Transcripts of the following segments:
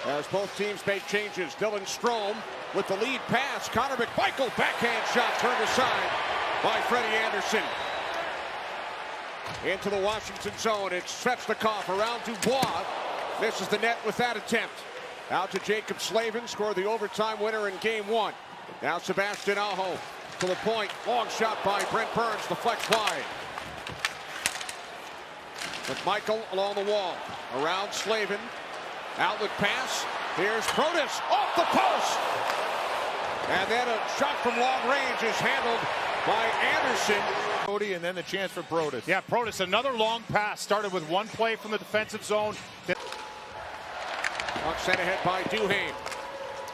As both teams make changes, Dylan Strome with the lead pass. Connor McMichael, backhand shot turned aside by Freddie Anderson. Into the Washington zone, it's Svechnikov around Dubois. Misses the net with that attempt. Out to Jacob Slavin, scored the overtime winner in game one. Now Sebastian Aho to the point. Long shot by Brent Burns, deflects wide. McMichael along the wall. Around Slavin. Outlet pass. Here's Protas off the post. And then a shot from long range is handled by Anderson. And then the chance for Protas. Yeah, Protas, another long pass. Started with one play from the defensive zone. Puck sent ahead by Duhaime.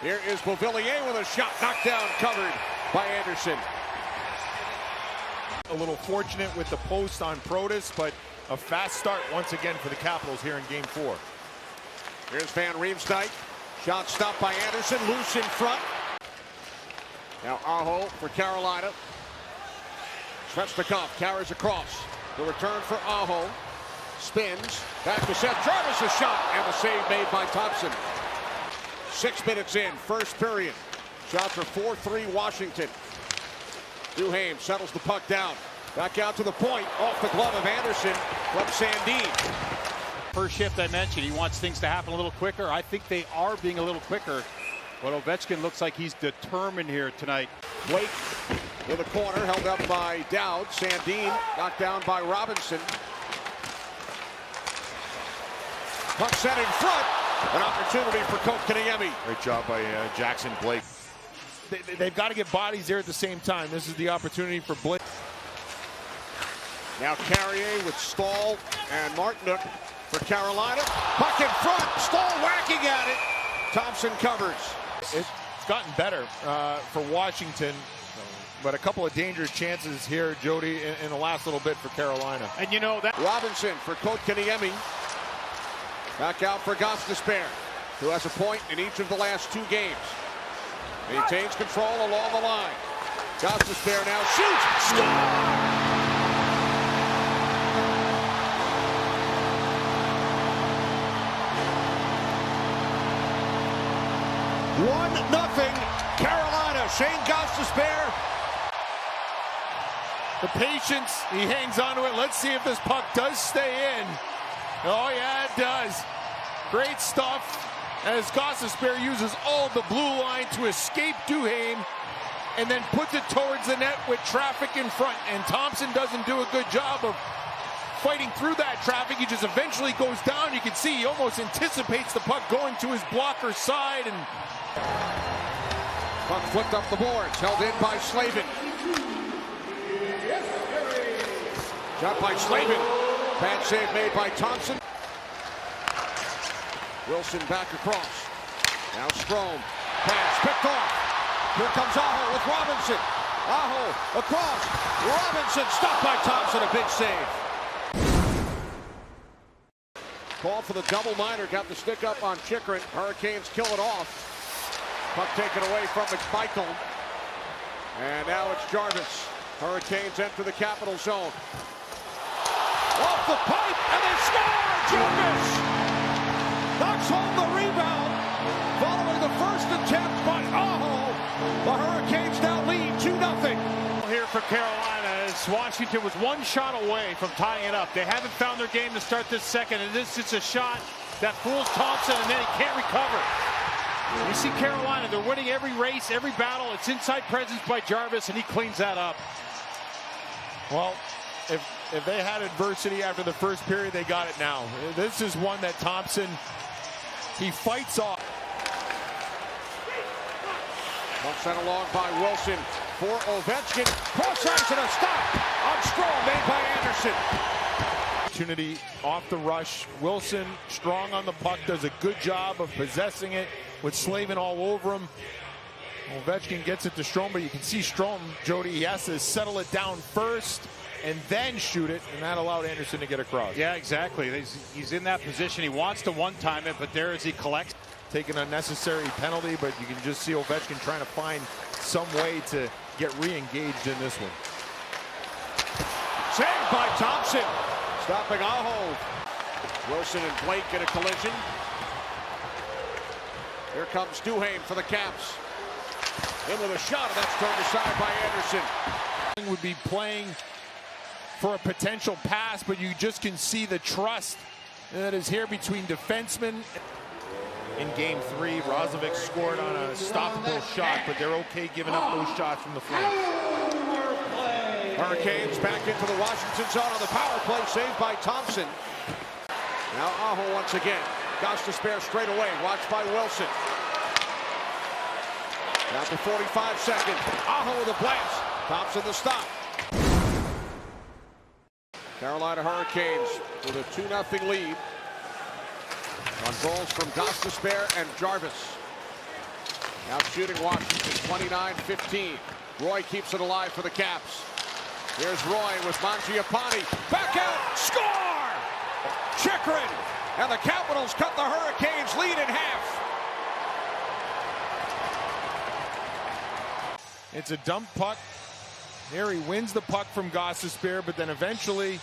Here is Beauvillier with a shot knocked down, covered by Anderson. A little fortunate with the post on Protas, but a fast start once again for the Capitals here in game 4. Here's Van Riemsdyk. Shot stopped by Anderson, loose in front. Now Aho for Carolina. Svechnikov carries across. The return for Aho. Spins. Back to Seth Jarvis, a shot, and the save made by Thompson. 6 minutes in, first period. Shots are 4-3 Washington. Duhaime settles the puck down. Back out to the point, off the glove of Anderson from Sandin. First shift I mentioned, he wants things to happen a little quicker. I think they are being a little quicker. But Ovechkin looks like he's determined here tonight. Blake in the corner, held up by Dowd. Sandin knocked down by Robinson. Puck set in front. An opportunity for Kotkaniemi. Great job by Jackson Blake. They've got to get bodies there at the same time. This is the opportunity for Blake. Now Carrier with Stahl and Martinook for Carolina. Puck in front. Stahl whacking at it. Thompson covers. It's gotten better for Washington, but a couple of dangerous chances here, Jody, in the last little bit for Carolina. And you know that Robinson for Kotkaniemi. Back out for Gostisbehere, who has a point in each of the last 2 games. Maintains control along the line. Gostisbehere now shoots. Score! 1-0 Carolina. Shane Gostisbehere. The patience, he hangs on to it. Let's see if this puck does stay in. Oh yeah, it does. Great stuff as Gostisbehere uses all the blue line to escape Duhaime and then puts it towards the net with traffic in front. And Thompson doesn't do a good job of fighting through that traffic. He just eventually goes down. You can see he almost anticipates the puck going to his blocker side. And puck flipped up the boards, held in by Slavin. Shot by Slavin. Bad save made by Thompson. Wilson back across. Now Strome. Pass picked off. Here comes Aho with Robinson. Aho across. Robinson stopped by Thompson. A big save. Call for the double minor. Got the stick up on Chychrun. Hurricanes kill it off. Puck taken away from McMichael. And now it's Jarvis. Hurricanes enter the Capital zone. Off the pipe, and they score! Jarvis knocks home the rebound. Following the first attempt by Aho, the Hurricanes now lead 2-0. here for Carolina as Washington was one shot away from tying it up. They haven't found their game to start this second, and this is a shot that fools Thompson, and then he can't recover. You see Carolina, they're winning every race, every battle. It's inside presence by Jarvis, and he cleans that up. Well, if they had adversity after the first period, they got it now. This is one that Thompson, he fights off. Puck sent along by Wilson for Ovechkin. Cross ice and a stop on Strome made by Anderson. Opportunity off the rush. Wilson strong on the puck, does a good job of possessing it with Slavin all over him. Ovechkin gets it to Strome, but you can see Strome, Jody, he has to settle it down first and then shoot it, and that allowed Anderson to get across. Yeah, exactly. He's in that position. He wants to one-time it, but there as he collects. Take an unnecessary penalty, but you can just see Ovechkin trying to find some way to get re-engaged in this one. Saved by Thompson. Stopping Aho. Wilson and Blake get a collision. Here comes Duhaime for the Caps. In with a shot, and that's turned aside by Anderson. Would be playing for a potential pass, but you just can see the trust that is here between defensemen. In game 3, Roslovic scored on a stoppable shot, but they're okay giving up those shots from the flank. Hurricanes back into the Washington zone on the power play, saved by Thompson. Now Aho once again. Gostisbehere straight away, watched by Wilson. Down to 45 seconds. Aho with a blast. Thompson the stop. Carolina Hurricanes with a 2-0 lead on goals from Gostisbehere and Jarvis. Now shooting Washington 29-15. Roy keeps it alive for the Caps. Here's Roy with Mangiapane. Back out. Score! Chychrun. And the Capitals cut the Hurricanes lead in half. It's a dump puck. Here he wins the puck from Gostisbehere, but then eventually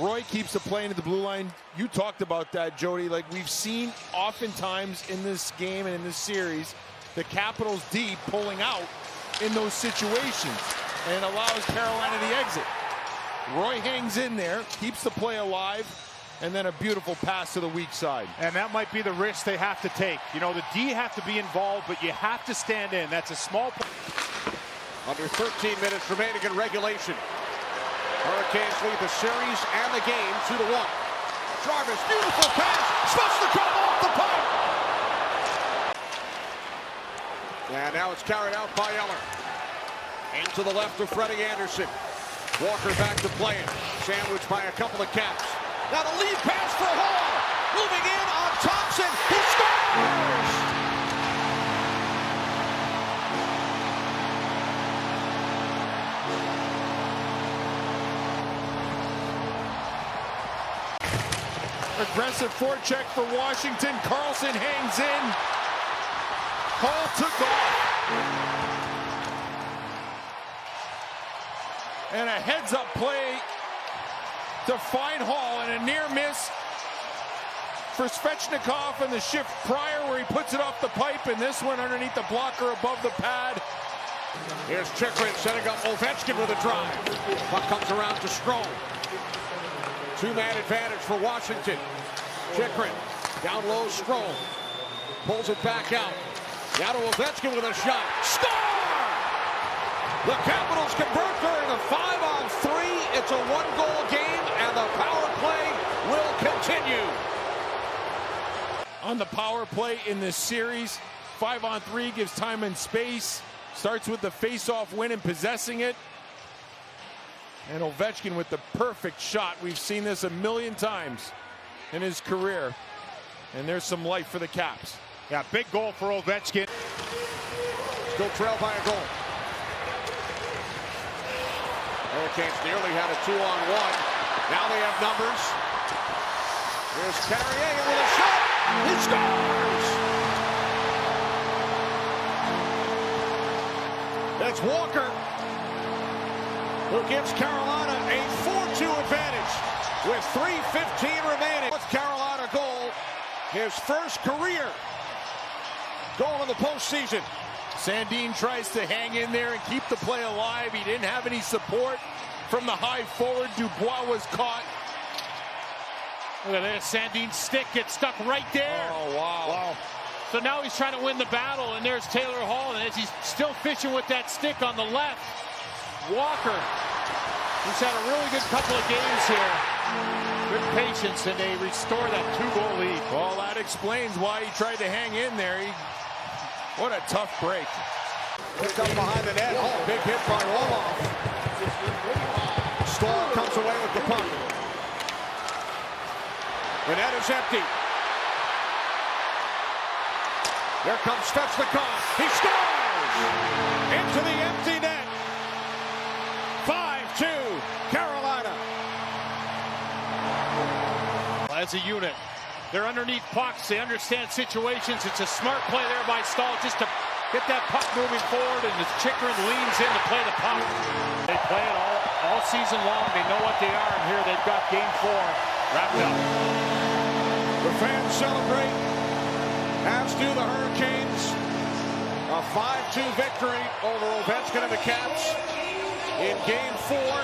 Roy keeps the play into the blue line. You talked about that, Jody. Like we've seen oftentimes in this game and in this series, the Capitals D pulling out in those situations and allows Carolina the exit. Roy hangs in there, keeps the play alive, and then a beautiful pass to the weak side. And that might be the risk they have to take. You know, the D have to be involved, but you have to stand in. That's a small... Under 13 minutes remaining in regulation. Hurricanes lead the series and the game 2-1. Jarvis, beautiful pass, supposed to come off the puck. And now it's carried out by Eller. Into the left of Freddie Anderson. Walker back to play it. Sandwiched by a couple of Caps. Now the lead pass for Hall. Moving in on Thompson. He scores! Aggressive forecheck for Washington. Carlson hangs in. Hall took off. And a heads-up play to find Hall, and a near miss for Svechnikov in the shift prior where he puts it off the pipe, and this one underneath the blocker above the pad. Here's Chychrun setting up Ovechkin with a drive. Puck comes around to Strome. Two-man advantage for Washington. Chychrun down low, Strome pulls it back out. Now to Ovechkin with a shot. Score! The Capitals convert during a 5-on-3. It's a one-goal game, and the power play will continue. On the power play in this series, 5-on-3 gives time and space. Starts with the face-off win and possessing it. And Ovechkin with the perfect shot. We've seen this a million times in his career. And there's some life for the Caps. Yeah, big goal for Ovechkin. Still trailed by a goal. Hurricanes nearly had a 2-on-1. Now they have numbers. Here's Carrier with a shot. He scores! It's Walker who gives Carolina a 4-2 advantage with 3:15 remaining. With Carolina goal, his first career goal in the postseason. Sandin tries to hang in there and keep the play alive. He didn't have any support from the high forward. Dubois was caught. Look at this, Sandin's stick gets stuck right there. Oh, wow. So now he's trying to win the battle, and there's Taylor Hall, and as he's still fishing with that stick on the left, Walker, who's had a really good couple of games here. Good patience, and they restore that 2-goal lead. Well, that explains why he tried to hang in there. What a tough break. Picked up behind the net. Oh, big hit by Wolof. Stahl comes away with the puck. The net is empty. There comes Svechnikov. He scores! Into the empty net. 5-2, Carolina. As a unit, they're underneath pucks. They understand situations. It's a smart play there by Stahl just to get that puck moving forward, and as Chychrun leans in to play the puck. They play it all season long. They know what they are, and here they've got game 4 wrapped up. The fans celebrate As do the Hurricanes. A 5-2 victory over Ovechkin and the Caps in Game 4.